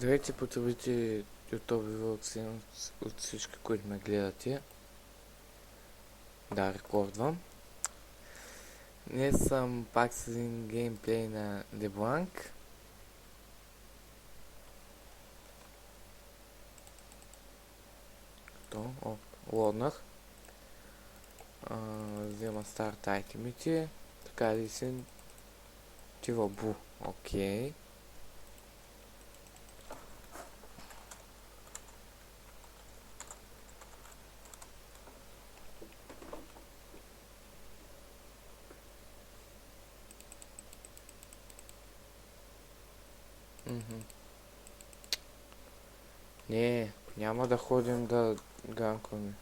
Здравейте, потребители YouTube от всички, които ме гледате. Да, рекордвам. Днес съм пак с един геймплей на LeBlanc. Лоднах. Взема старт айтемите. Така ли си? Тивабу. Окей. Не, няма да ходим да ганкваме.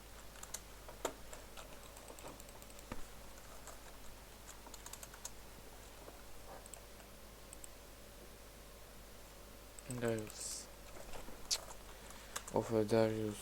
Дариус. Дариус.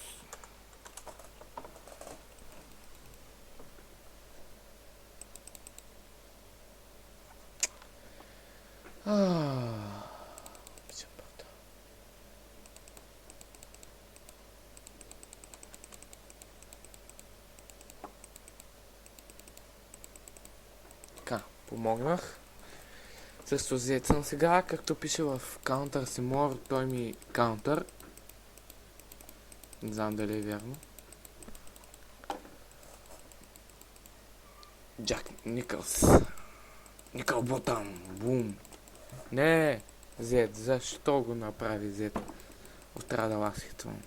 Така, помогнах. Също взет съм сега, както пише в Counter Simor, той ми Counter. Не знам дали е вярно. Джак Никълс. Никъл Ботам. Бум. Не, Зет, защо го направи Зет? Отрадал аз хитвам.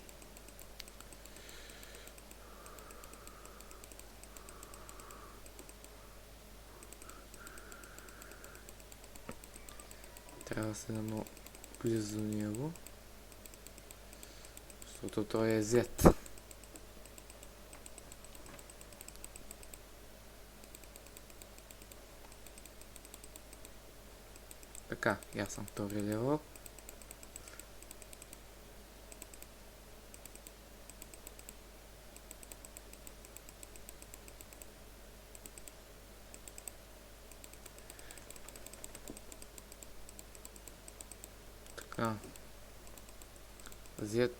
Трябва да се едно близо до него. Защото той е Зет. Така, аз съм втори левел. Така. Зет.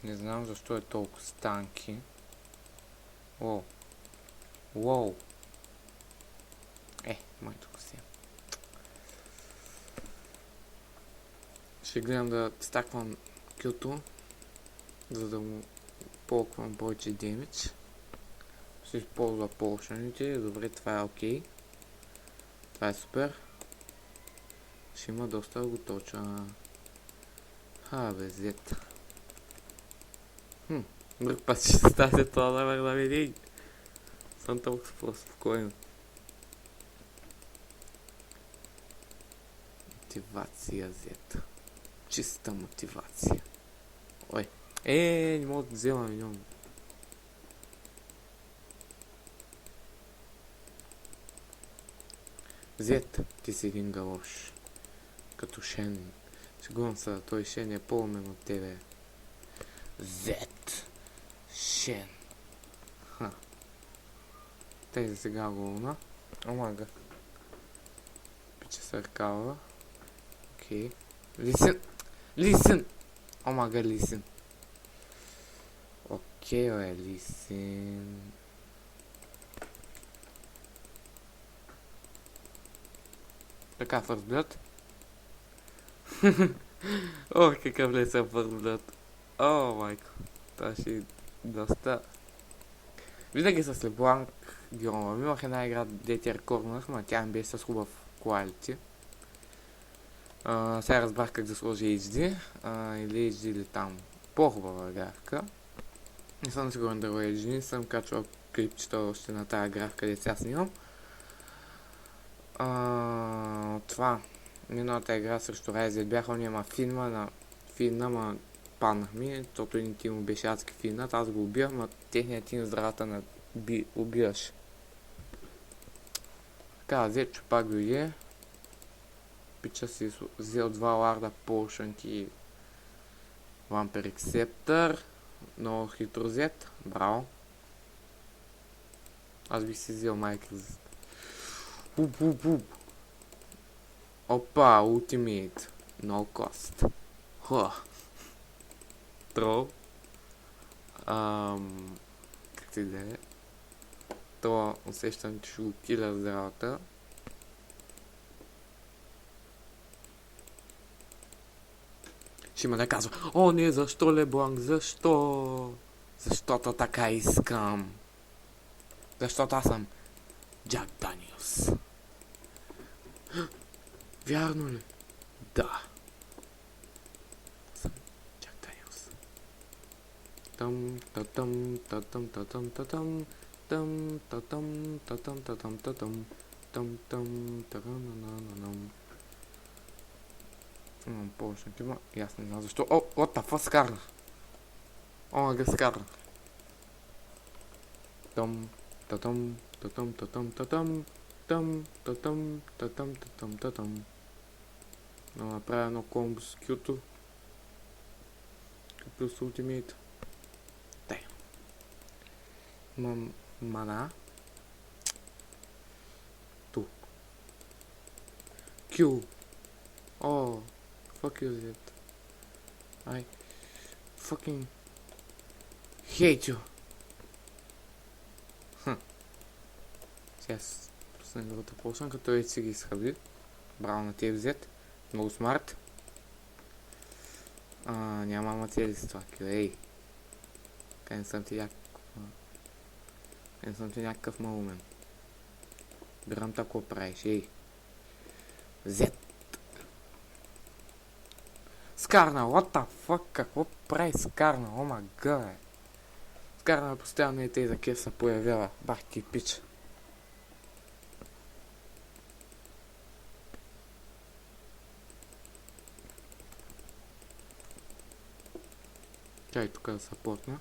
Не знам защо е толкова станки. Уоу. Уоу. Майто си. Ще гледам да стаквам кюто, за да му полквам повече демидж. Ще използва полшаните. Добре, това е окей. Това е супер. Ще има доста го точа. Бе, Зет. Друг път ще стане това номер на видео. Съм толкова по-спокойно. Мотивация, Зет. Чиста мотивация. Ой. Не мога да взема миньон. Зет, ти си един галош. Като Шен. Сигурно са, той Шен е по-умен от тебе. Зет. Шен. Те за сега го луна. Омага. Пича съркава. Окей. Лисен! Лисен! Омага, лисен. Окей, лисен. Така, First Blood. Какъв ли съм First Blood. Майко. Това ще е доста. Винаги с LeBlanc герома. Имах една игра, дете рекорднах, но тя ми беше с хубав quality. Сега разбрах как да сложи HD. Или HD или там. По-хубава графика. Не съм сигурен да го HD. Не съм качвал клипчета още на тази графика, където сега снимам. Това. Миналата игра срещу Ryzen бяха уния финна, ма паднах ми, защото един тим беше адски финнат, аз го убиях, ма техният тим здравата убиваш. Така, Зечо пак дойде. Пича си взел 2 ларда полшанки и Вампер Ексептър. Много хитро Зет. Браво. Аз бих си взел майка. Опа, ултимейт. No cost. трол. Как ти да е? Това усещам, че ще го киля за работа. Ще има да казва: о, не, защо Лебланк? Защо? Защото така искам. Защото аз съм Джак Даниелс. Вярно ли? Да. Съм Джак Даниелс. Там, татам, татам, татам, татам. Там, татам, татам, татам, татам. Там, там, тарананананам. Имам повече тема и аз не знам защо. О, what the fuck, скарна. О, га скарна. Там, татам, татам, татам, татам. Там, татам, татам, татам, татам. Да направя едно комбо с Кюто. Плюс ултимейт. Дай. Имам мана. Ту. Q. О, fuck you, Z. I fucking hate you. Сега с неговата полшан, като вече си ги изхъби. Браво на тебе, Z. Много смарт. Няма материали с това, ей. Кай не съм ти някакъв малумен. Бирам тако правиш, ей. Z. Скарна, what the fuck, какво прави Скарна, о ма гър. Скарна постоянно и тези кеф се появява, бах ти пич. Чай тук да се плотна.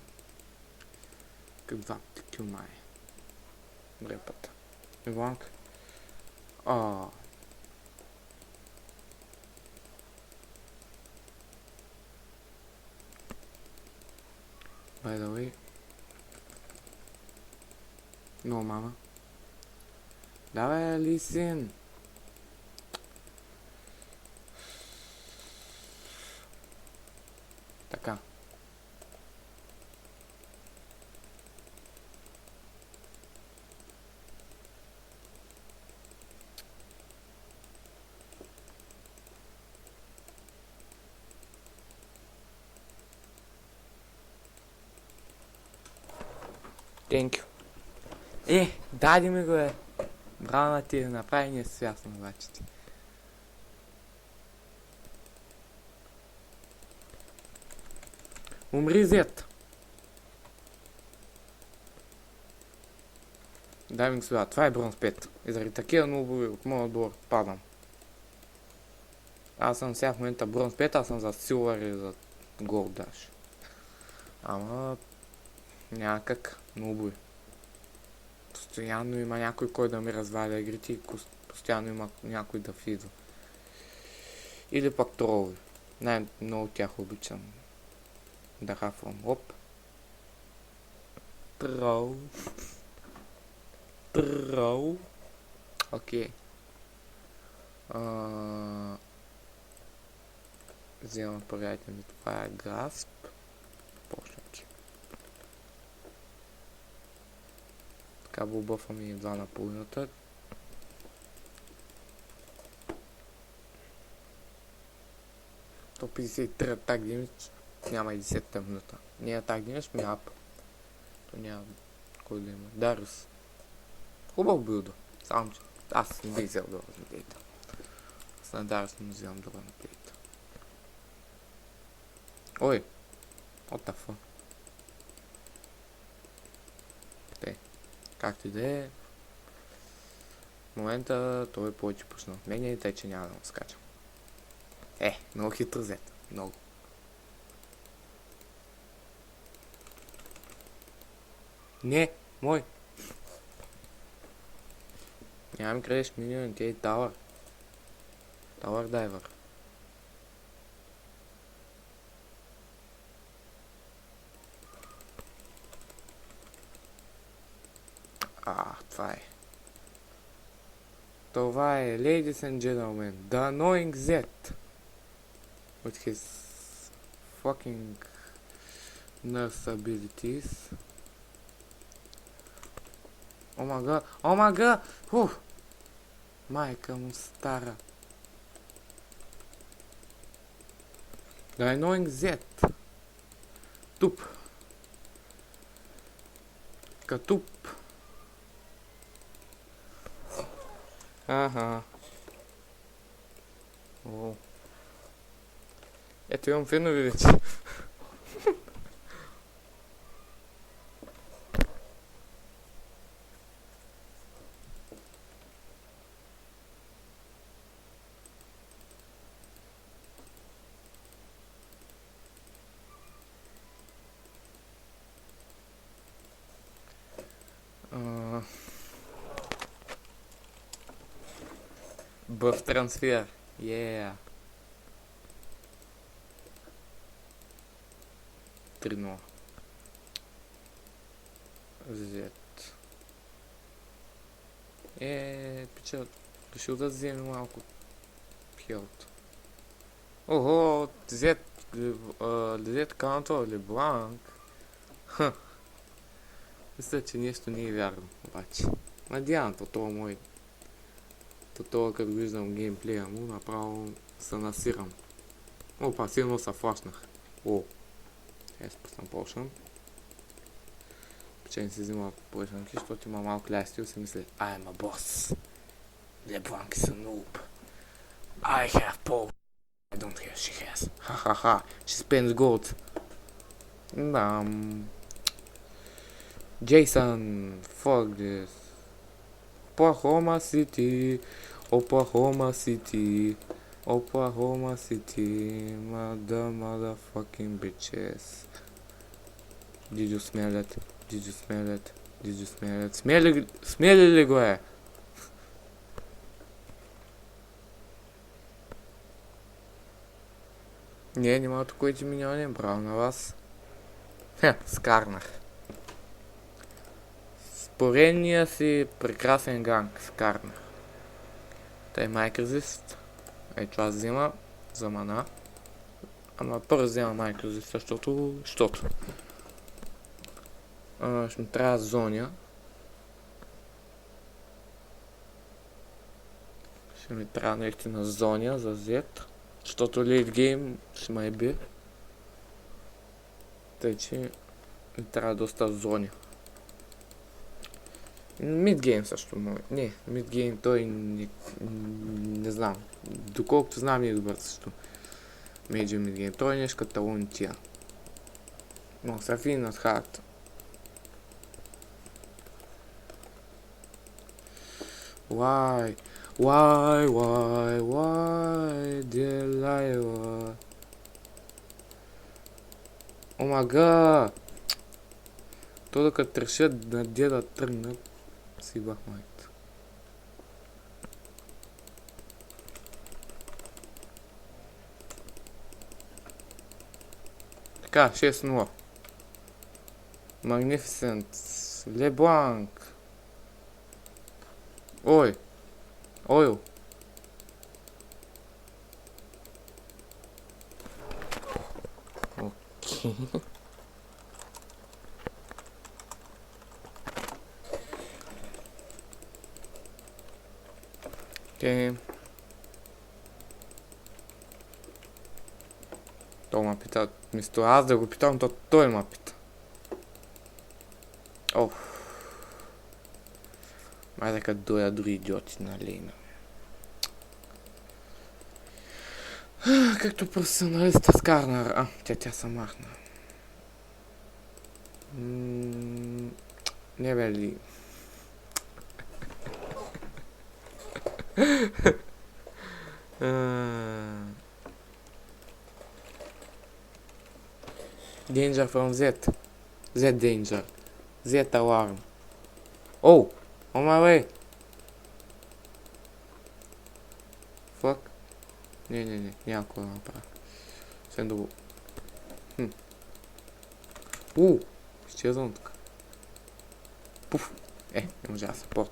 Каква ти кюмай. Добре път. Иванк. By the way. No, мама. Давай, лисин. Така. Thank you. Дади ми го е. Браво на ти, направи ни е свясно обаче ти. Умри, Зет. Дай ми господа, това е бронз 5. И заради такива нубови от моя отбор падам. Аз съм сега в момента бронз 5, аз съм за силвър и за голд даш. Ама някак нубови. Постоянно има някой, кой да ми разваля игрите и постоянно има някой да фидва. Или пак тролови. Най-много тях обичам да хафвам. Оп. Трол. Трол. Окей. Вземам приятел ми. Това е Грасп. Почнати. Така бълбъфвам и едва на половината. То 53 атак димич. Няма и 10-та минута. Не атак димич, ми ап. То няма кой да има. Дарус. Хубав билдо. Само че аз не бих взел да размедейта. Аз на Дарус не вземам да размедейта. Ой! What the fuck? Те. Както и да е. В момента той е повече пушна от мен и тъй, че няма да му скачам. Много хитро взет. Много. Не! Мой! Няма ми крадеш миньон, ти е тавър. Тавър дайвър. Това е. Това е, ladies and gentlemen, the annoying Z. With his fucking Nurse abilities. Oh my god, oh my god! Майка му стара. The annoying Z. Туп. Катуп. Аха. О. Ето имам фенове вече. Бъв трансфер. Yeah. 3-0. Z. Пича, решил да вземе малко хелт. Ого, Z каунтър Лебланк. Мисля, че нещо не е вярно, обаче. Надявам това, като виждам геймплея му, направо се насирам. Опа, силно се флашнах. Сега спъсна Potion. Печен си взима поръчанки, защото има малко лясти и си мисли I am a boss. LeBlanc is a noob. I have power. I don't have, she has. Ха. She spends gold. Jason, fuck this. Oklahoma City, motherfucking bitches. Did you smell it? Смели ли го е? Не, нема такова миньони, браво на вас. Скарнах. Поредния си прекрасен ганг скарнах. Тай Майкрозист. Това взема за мана. Ама първо взема Майкрозист, защото... ще ми трябва зоня. Ще ми трябва наистина зоня за Z. Защото лейт гейм ще ме еби. Тъй, че ми трябва доста зоня. Мидгейм също може. Не, мидгейм той не знам. Доколкото знам не е добър също. Мейджор мидгейм. Той е нещо като талонтия. Но са фин над хард. Why, Delilah? О мага! То да като решат на деда тръгнат, си бах майката. Така, 6-0. Magnificent. LeBlanc. Ой. Ойл. Окей. Окей. Той ме пита, вместо аз да го питам, то той ме пита. Май така доя други идиоти на лейна. Както професионалиста с Карнар. Тя се махна. Не бе ли. Danger from Z. Z danger. Z alarm. Oh! On my way! Fuck. Не, няма какво да направя. Съвсем да го... Изчезвам тук. Пуф! Не можа да се порт.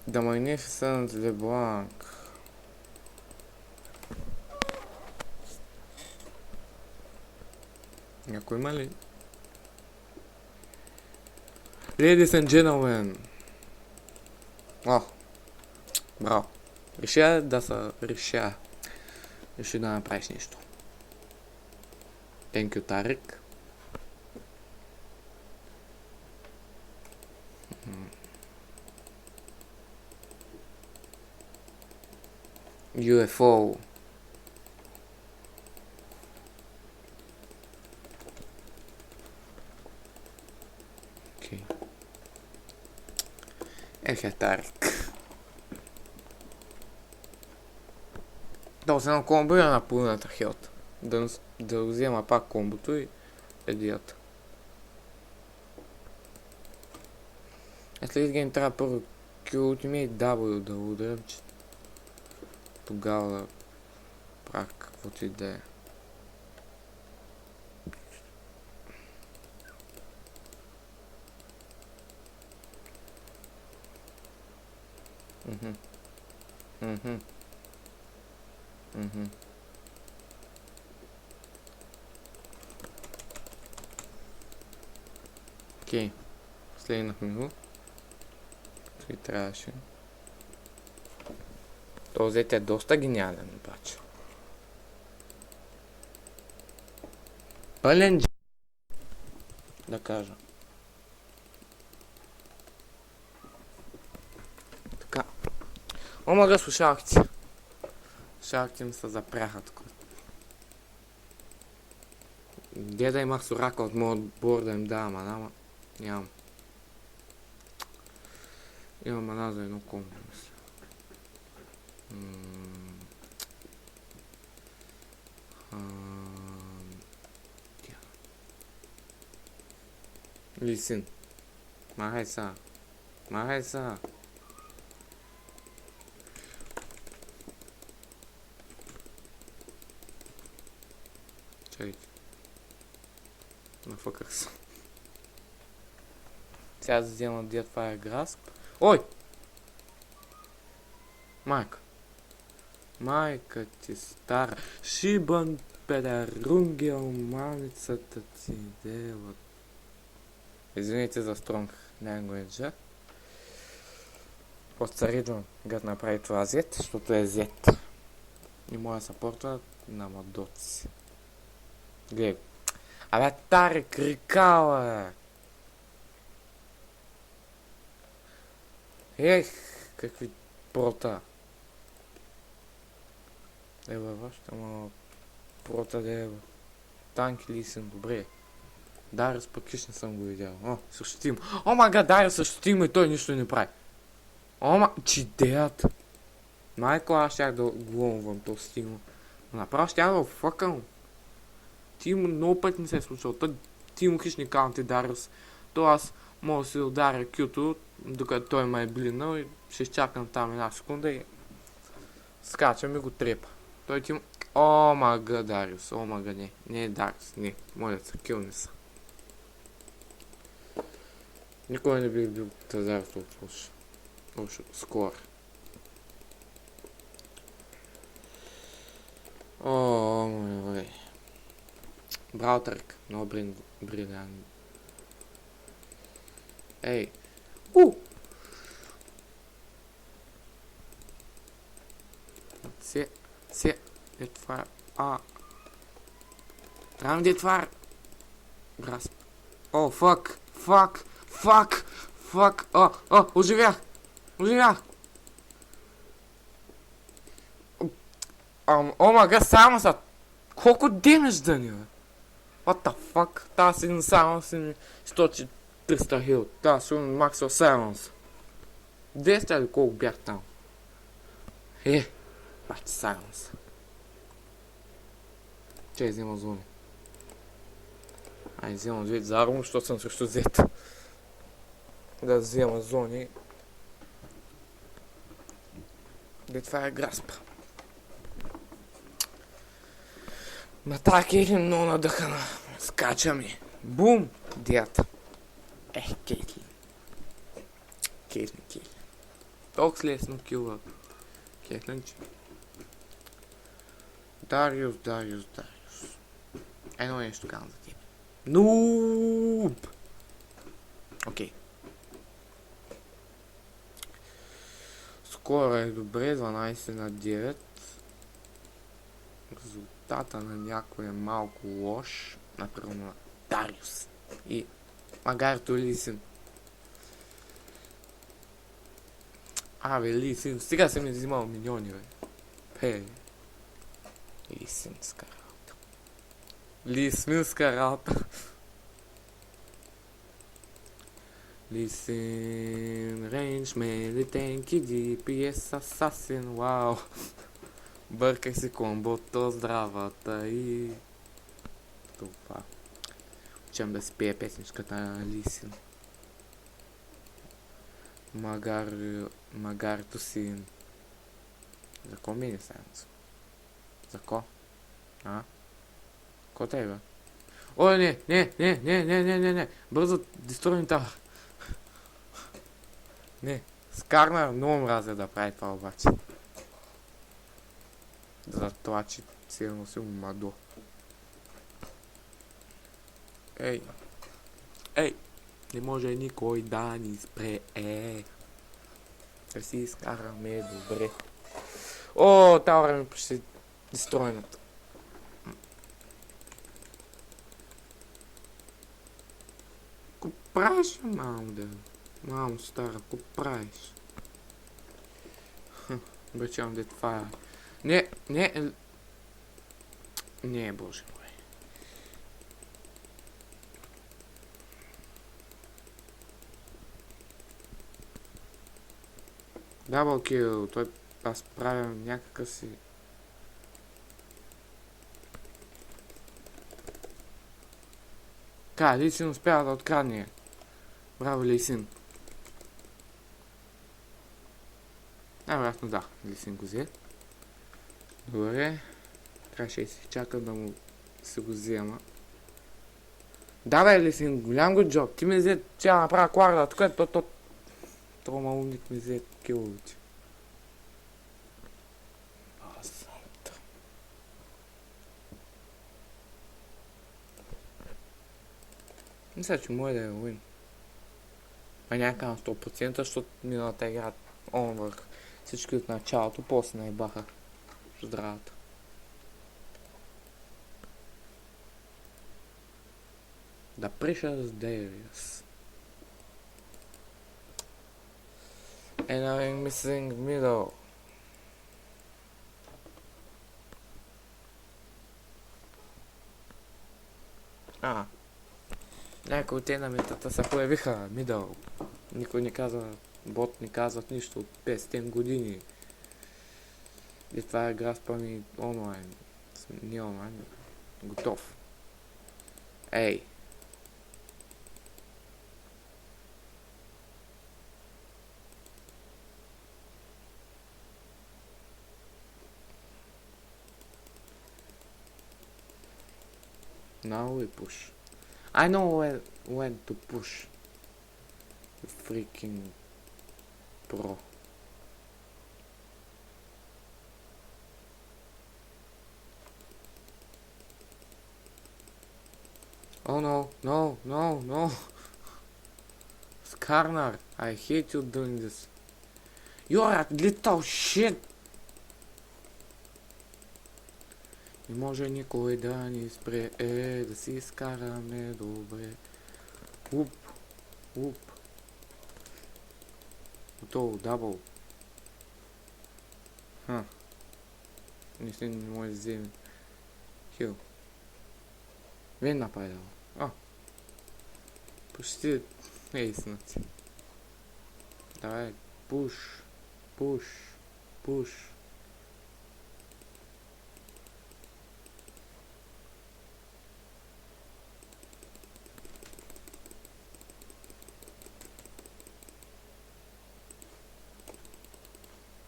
The Magnificent LeBlanc. Някой има ли? Ladies and gentlemen. О, браво. Реши да направиш нещо. Thank you, Тарик. UFO. Окей. Тарик. Да взема комбо и на половината хелт. Да взема пак комбото и едият. След гейм трябва първо Ultimate W да ударям, че тогава да правя каквото и да е. Окей, следнахме го. Той трябваше. Този е доста гениален, обаче. Пълен да кажа. Така. Омага, слушалките. Слушалките ми се запряха тук. Где да имах сурака от моят отбор да им давам, ама нямам. Имам мана за едно комбо, мисля. Лисин. Махай са. Махай са. Чакайте. Нафъках се. Сега да взема Dead Fire Grasp. Ой! Майка. Майка ти стара. Шибан педарунгел маницата ти делат. Извините за стронг language. Просто ридвам гът направи това Z, защото е Z. И моя съпортва на мадоци. Гледай. Абе, таре крикала! Ех, какви прота. Ева, вашата ма прота да ева. Танки ли съм, добре. Дариус пък хищ не съм го видял. О, срещу Тим. О, мага, Дариус срещу Тим и той нищо не прави. Ома, чидеят. Майко, аз щях да глумвам този Тим. Направо щях да фъкам. Тим много път не се е случило. Тим хищни каунти Дариус. То аз мога да си ударя кюто, докато той ме е блинал и ще изчакам там една секунда и скачам и го трепа. Той Тим... О, мага, Дариус. О, мага, не. Не е Дариус. Не. Моля се, килни са. Никога не бих бил Тазар толкова лошо. Скоро. О, мой. Браво, Тарик. Много брилянт. Ей. Се. Детвар. Трябва детвар. Грасп. О, фак. Оживях. О, мага, само са. Колко демидж да ни, бе? What the fuck? Тази си само си ми 100-300 хил. Тази си максил Silence. 200 или колко бях там? Бачи Silence. Че взема зони. Ай, взема две заедно, защото съм срещу Z. Да взема зони. Това е Грасп. Матаки или много надъхана. Скача ми. Бум! Дията. Кейтлин. Толкова лесно килва. Кейтлин, че. Дариус. Едно нещо казвам за тебе. Нууп! Окей. Скоро е добре, 12 на 9. Резултата на някой е малко лош. Например на Дариус. И Магарто Лисин. Абе, Лисин. Сега съм взимал миньони, бе. Пе. Лисинска работа. Лисминска работа. Лисин, рейндж, мели, тенки, DPS, асасин, вау. Бъркай си комбото, здравата и... Това. Учам да си пее песничката на Лисин. Магарто син. За ко ми не сенцо? За ко? А? Ко те бе? Ой, не. Бързо, дестройни тавър. Не. Скарнар много мразя да прави това обаче. За това, че силно си умадо. Ей. Не може никой да ни спре. Да си изкараме добре. О, тази време почти дестройната. Ко правиш, мамо, да? Мамо стара, ко правиш? Обичам де това е. Не, боже мой. Дабъл кил, той аз правя някакъв си... Лисин успява да открадне. Браво, Лисин. Най-вероятно да, Лисин го взе. Добре. Трябваше и си чакам да му се го взема. Да бе, Лисин, голям го джоб. Ти ми взе, че я направя кварда, тук това малумник ми взе киловите. Мисля, че може да е уин. А някак на 100%, защото миналата игра онвърх всички от началото, после наебаха здравата. The Precious Darius. And I'm missing middle. Някои от те на метата се появиха мидъл. Никой не казва, бот не казват нищо от 500 години. И това е игра спами онлайн. Не онлайн, готов. Ей! Now we push. I know when to push. Freaking pro. Oh no. Skarnar, I hate you doing this. You're a little shit. Не може никой да ни спре, да си изкараме добре. Уп. Готово, дабъл. Не може да вземе. Хил. Вен нападал. Почти ейснати. Давай, пуш.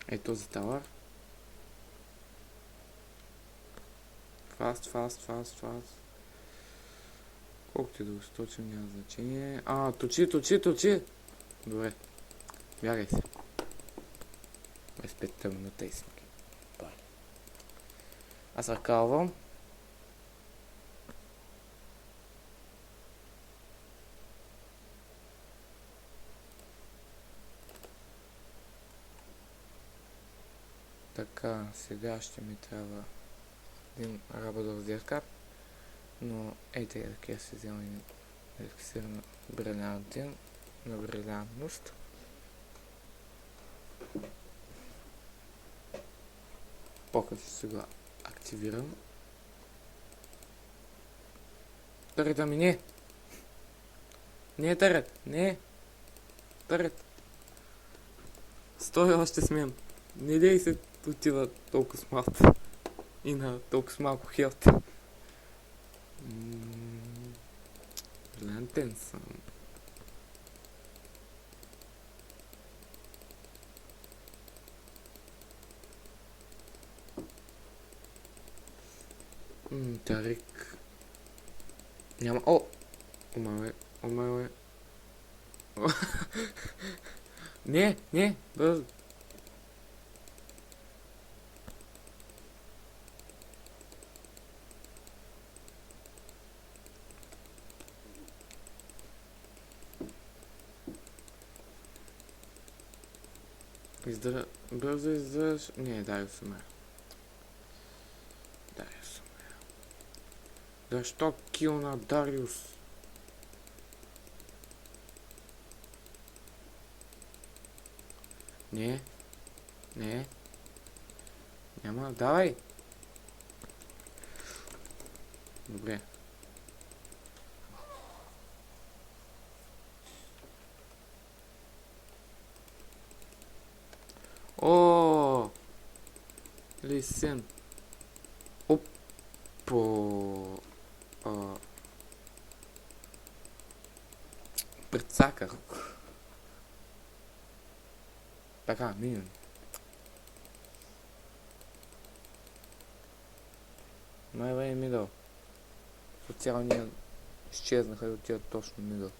Ей този тавър. Фаст. Колкото и да го сточим, няма значение. Точи! Добре. Бягай се. 25 минута и сме. Аз ръкалвам. Така, сега ще ми трябва един работов зеркал, но ей така се взема и фиксирана брилянтен на брилянтност. Покъс ще го активирам. Тарета ми не! Не е тарет! Не е! Тарет! Стой още с мен! Не дей се отива толкова с малко и на толкова с малко хелт. Брилянтен съм. Тарик. Няма. О! Омале. Не, бързо. Бързо издържаш. Не, дай умре. Защо кил на Дариус? Не. Няма, давай! Добре. О! Лисен. Опо. Прецаках. Така, минем. Най-вай мидъл. Социалния изчезнаха и отиват точно мидъл.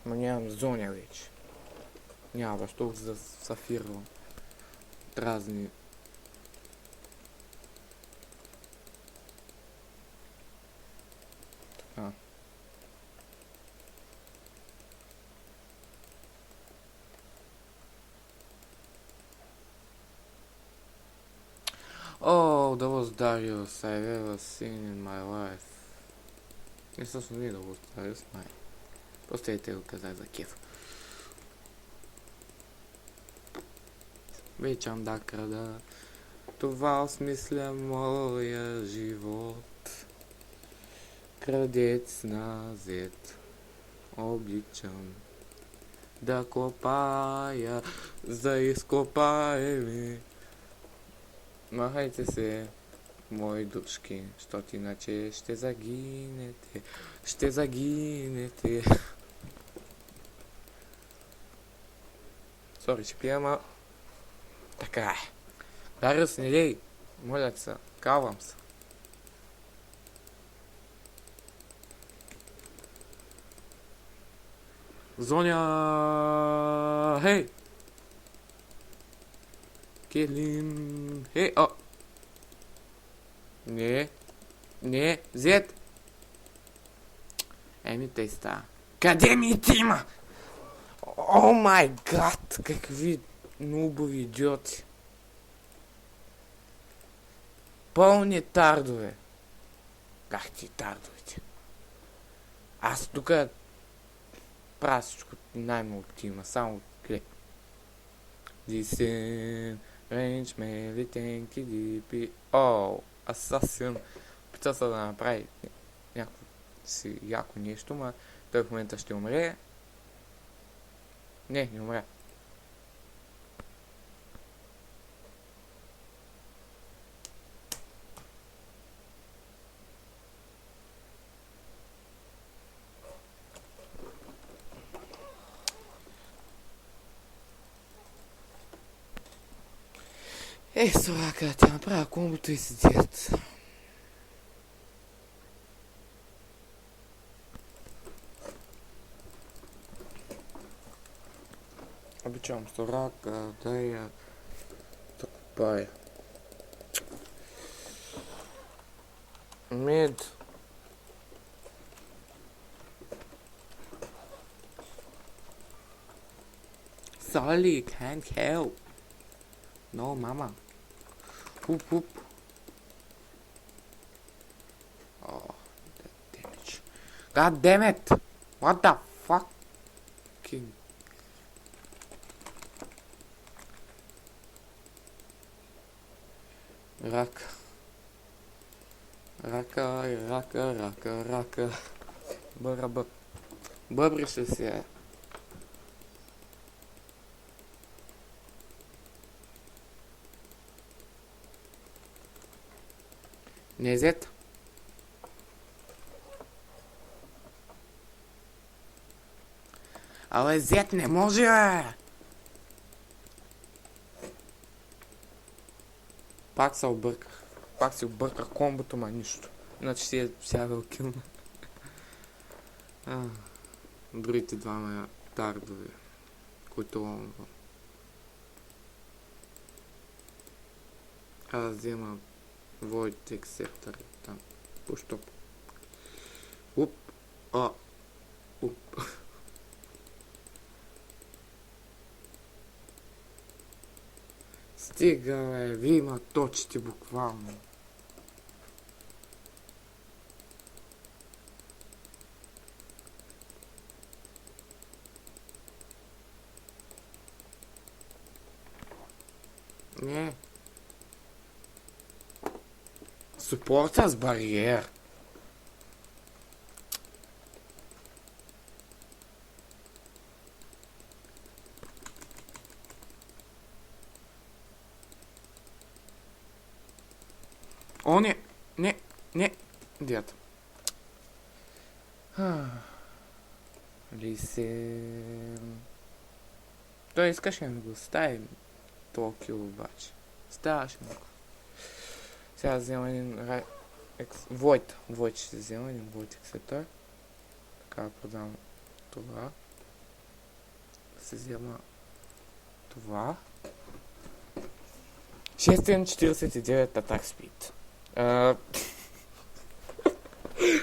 Но нямам зоня вече. Няма защо да сафирвам разни. Така. Oh, that was Darius I've ever seen in my life. Естествено не да was Darius, май. Просто я те го казах за кеф. Вечам да крада. Това осмисля моя живот. Крадец на зет. Обичам да копая за изкопаеми. Махайте се, мои душки, защото иначе ще загинете. Ще загинете. Сори, ще пия, ама... Така е. Дариус, не дей! Моля се, кавам се. Зоня! Хей! Келим! Хей! О! Не! Зет! Еми тъй става. Къде ми тима? О май гад! Какви нубови идиоти! Пълни тардове! Как ти тардовете? Аз тук правя всичко най-много тима, само кле. Дисен, рейндж, мели, тенки, дипи... О, асасин! Пита се да направи някакво си яко нещо, ма той в момента ще умре. Не умре. Сорака, тя направя комбото и седят. Обичам Сорака, да я закупая. Мед. sorry, can't help. No, mama. Whoop whoop. Oh, that damage. God damn it! What the fucking... Рака. Рака. Бъра. Бъбрише се. Не зет. Але зет не може, бе! Пак се обърках. Пак си обърках комбото, ма нищо. Иначе си е сядал килна. Другите двама тардове, които ломвам. Аз взема Void Exceptor там. Пуштоп. Уп. Уп. Стига, бе, ви има точите буквално. Не. Supporta с бариер. О, не. Дед. Лисен. Той искаше да го ставим. Толкова кил обаче. Ставаше му. Сега взема един Void ще взема един Void Exceptor. Така продам това. Се взема това. 649 Attack Speed.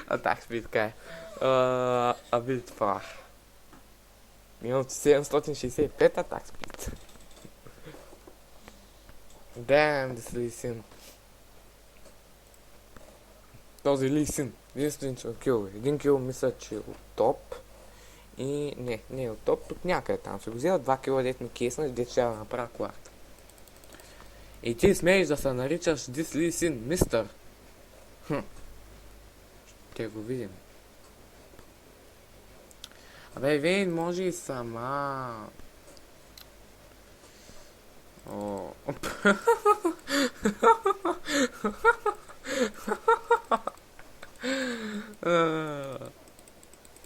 Attack Speed, така е. Ability Power. Имам 765 Attack Speed. Damn, да се лисин. Този лисин. Единствен кил. Един кил мисля, че е от топ. И не е от топ. От някъде там се го взела. 2 кила дет ми кесна и дет ще да направя коларта. И ти смееш да се наричаш This Лисин, мистър. Ще го видим. Абе, Вейн може и сама.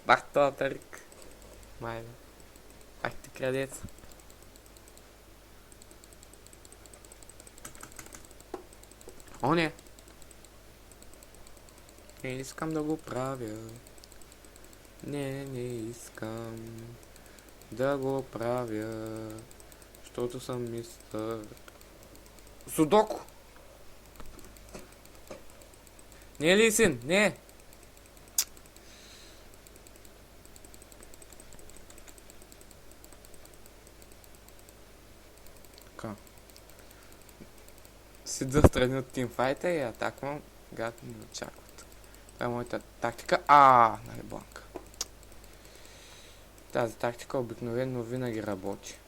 Бах това търик. Майде. Ах ти крадец. О, не. Не искам да го правя. Не искам да го правя. Защото съм мистър. Судоко! Не ли син? Не! Така. Седа страни от тимфайта и атаквам. Гад ми очакват. Това е моята тактика. Нали бланка. Тази тактика обикновено винаги работи.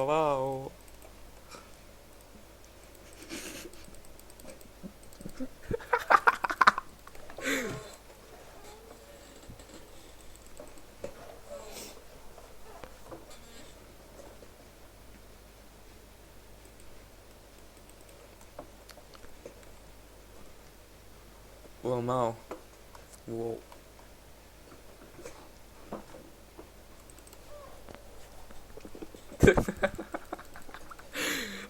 Вау. Ламал. Воу.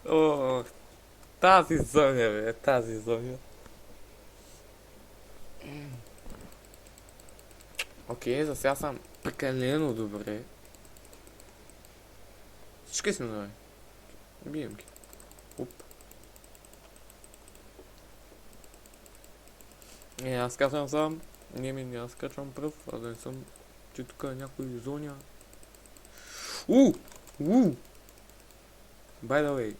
О, тази зоня, бе, тази зоня. Окей, за сега съм прекалено добре. Всички сме добре. Бием ги. Оп. Аз качвам сам. Не, аз качвам пръв, а да не съм, че тук някой зоня. By the way,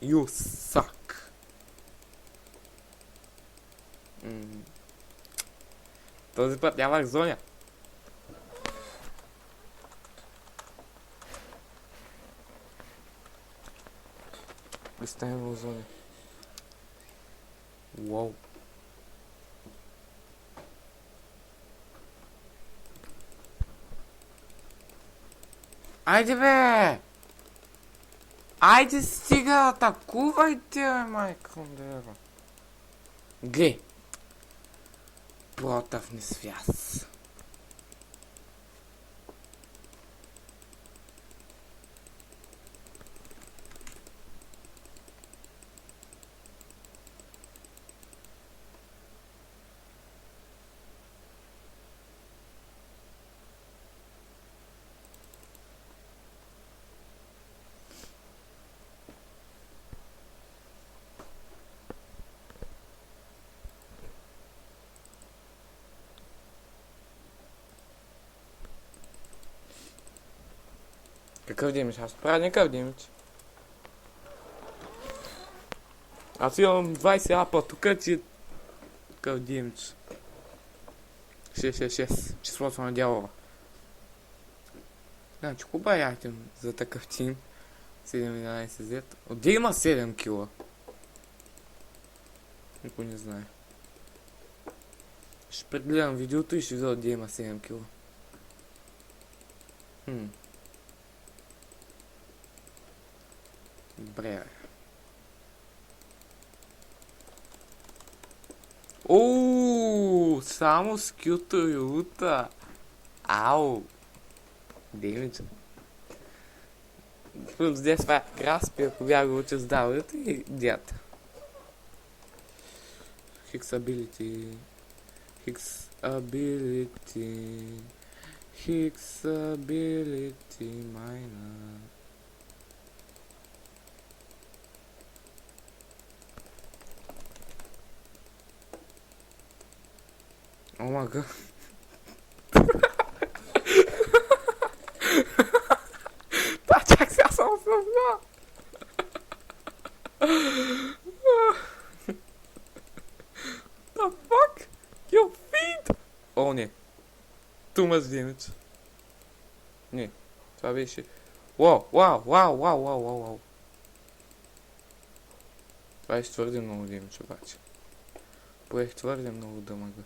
you suck. Този път нямах зоня. Оставим в зоня. Уау. Айде бе! Айде стига, атакувайте, бе, майка дева. Глей! Плотъв ни связ. Какъв димич? Аз правя никакъв димич. Аз имам 20 апа, тук че... Какъв димич? 666, числото на дявола. Значи, куба е айтем за такъв тим. 711Z. Отде има 7 кила? Никой не знае. Ще прегледам видеото и ще видя отде има 7 кила. Добре. Ооо, само скюто и лута. Ау. Демидж. Плюс 10 това е краспи, ако бях го учил с давлята и дята. Хиксабилити. Хиксабилити майна. О мага. Та чак сега съм осъзна. The fuck? Your feet? О, не. Too much damage. Не. Това беше... Вау. Това беше твърде много damage обаче. Поех твърде много дъмъга.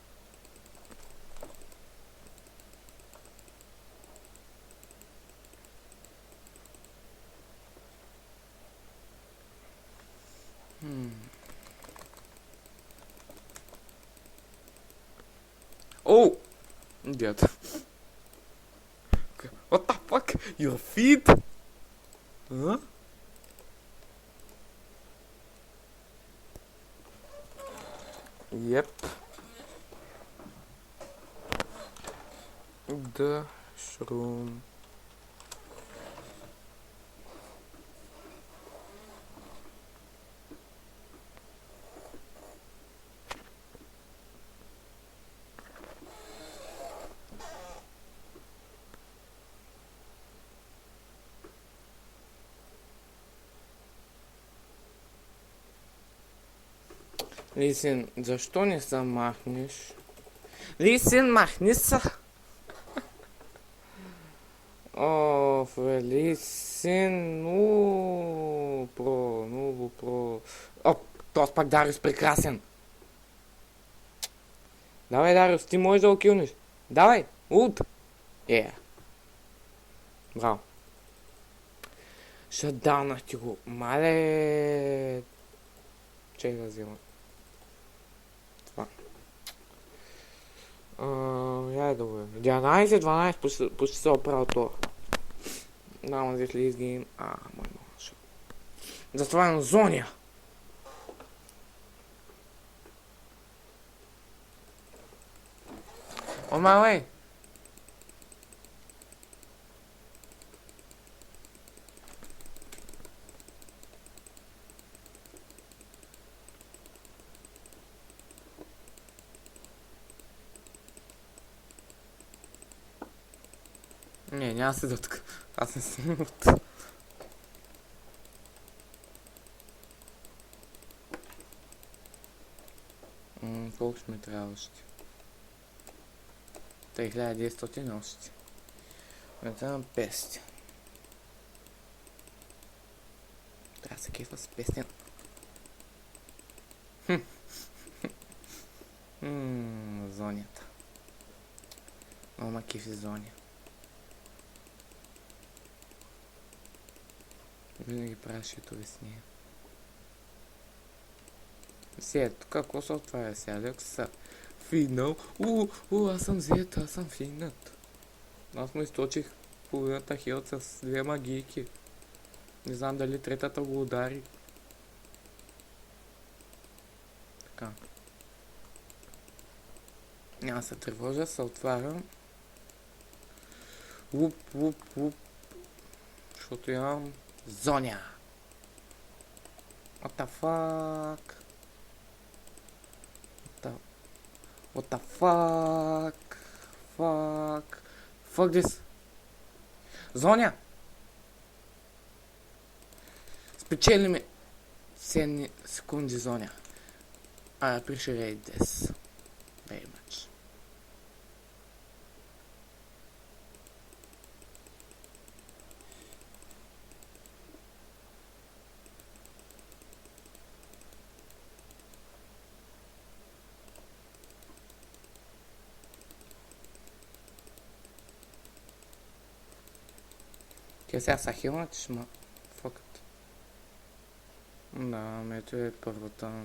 Oh! Dead. What the fuck? Your feet? Huh? Yep. The shroom. Лисин, защо не се махнеш? Лисин, махни се! Оф, Лисин, много про. Оп, този пак Дариус прекрасен! Давай, Дариус, ти можеш да го килнеш. Давай, улт! Браво. Шатдаунах ти го, мале! Чай да взема. Я да го 11-12 почти се оправил това. Now on this list game. Мой нож. Затворено зоня. On my way. Не, няма се да тук. Аз не съм от... Колко ще ми трябва още? 3900 още. Не трябва 500. Трябва да се кефа с 500. Зонята. Много ма кефи зоня. Винаги правя шитове с нея. Сега, тук какво се отваря сега? Леко са финал. Аз съм взет, аз съм финат. Аз му източих половината хелт с две магийки. Не знам дали третата го удари. Така. Няма се тревожа, се отварям. Луп. Защото имам зоня. What the fuck? What the fuck? Fuck this. Зоня! Спечели ми 7 секунди зоня. I appreciate this very much. Тя сега са хилнат, ще ма фъкът. Да, ето е първата.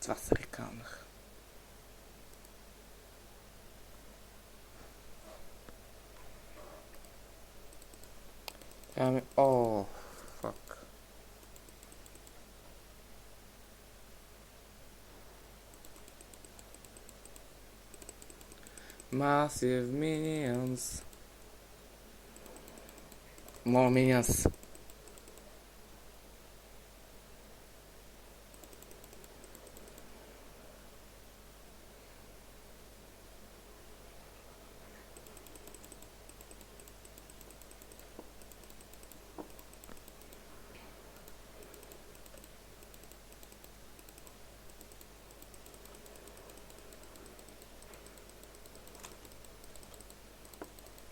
Това се рекалнах. Ами, фак. Massive minions. More minions.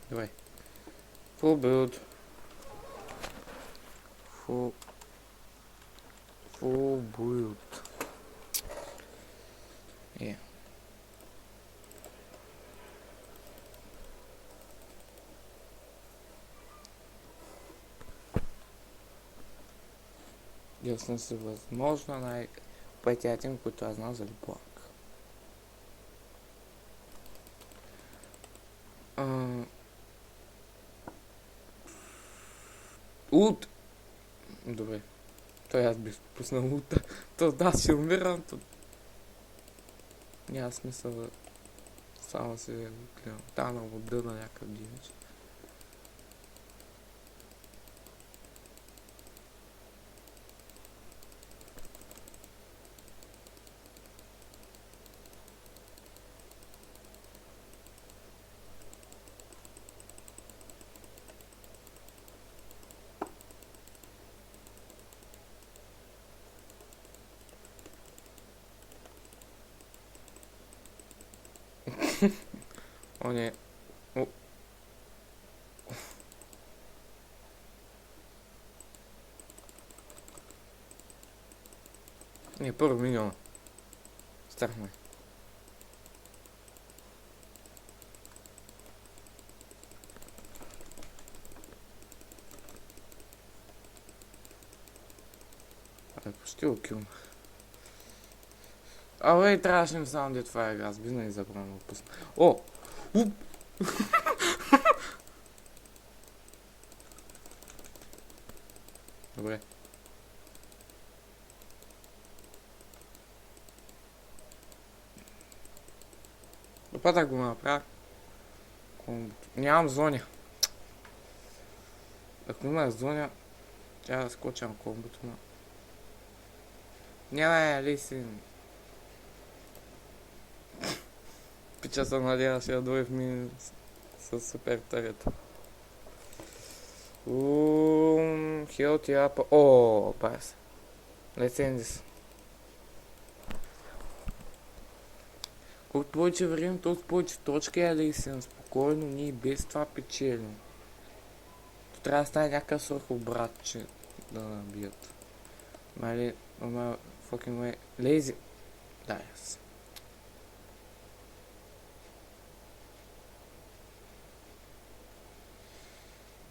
Давай. Full build. Full build. Yeah. Ясно си възможно най-пътятен, който аз знам за Лебланк. Ут! Добре. Той аз бих пуснал ута. То да, ще умирам. Няма смисъл да само се гледам. Та на вода на някакъв дивеч. О, не. О. Не, първо миньона. Страхме. Почти го килнах. Абе, трябваше да ми само де това е газ. Винаги забравям да пусна. О! Уп! Добре. Опата го направя. Нямам зоня. Ако имах зоня, трябва да скоча на комбото, но... Няма лисин. Пича се надяваше да дойде в минус С супер тарета. Хелти апа. О, пас. Лицензис. Колкото повече време, толкова повече точки е лесен. Спокойно, ние без това печелим. То трябва да стане някакъв свърху брат, че да набият. Мали, ама, fucking way. Лези. Да, яс.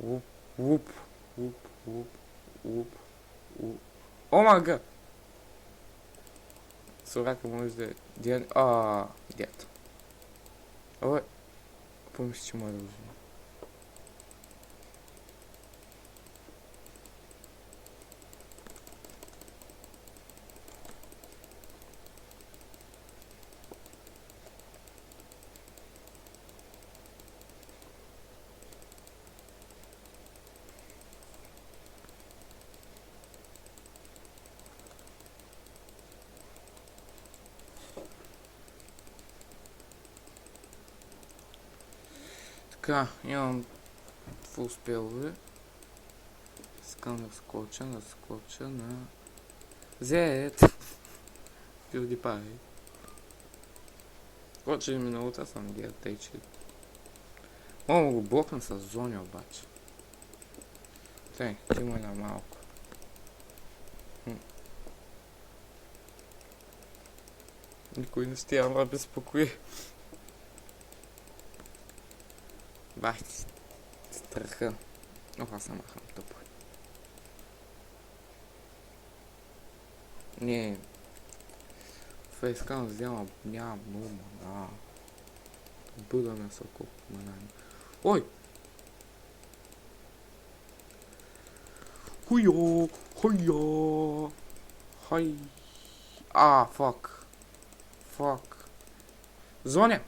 Уп, уп, уп, уп, уп, уп. О май гад! Сорака може да е Диан... дядо. Ой, помисли, че му е да взема. Така, имам фул спелове. Искам да скоча на... Зет! PewDiePie. Скочи миналото, аз съм гледал тъй, че... Мога го блокна с зони обаче. Тъй, ти му е на малко. Никой не ще ама безпокои. Бах ти страха. Ох, аз съм махам тъпо. Не. Фейскан взема, няма много мана. Бъдаме са колко манани. Ой! Хуйо! Хуйо! Хай! Фак! Фак! Зоня!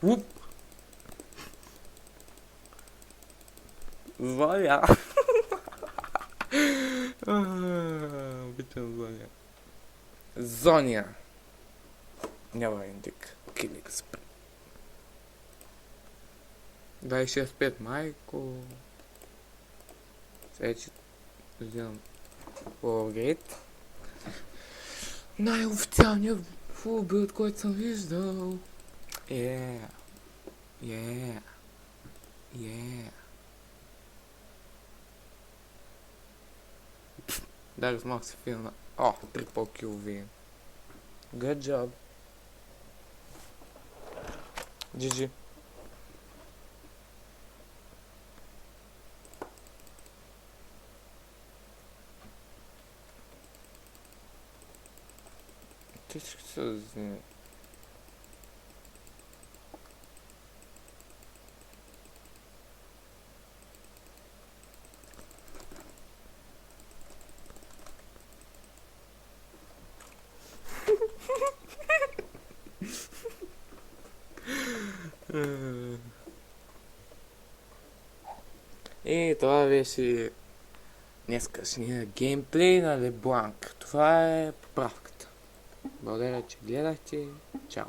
Уп! Зоня! Обичам Зоня. Зоня! Няма индик. Килик спри. 26-5 майко. Сега че вземам Ловгейт. Най-официалният фулбилд, който съм виждал. Yeah. Даже смах се филма. Трипл кил вин. Good job. GG. Ти ще се вземе. И това беше днескашния геймплей на Лебланк. Това е поправката. Благодаря, че гледахте. Чао!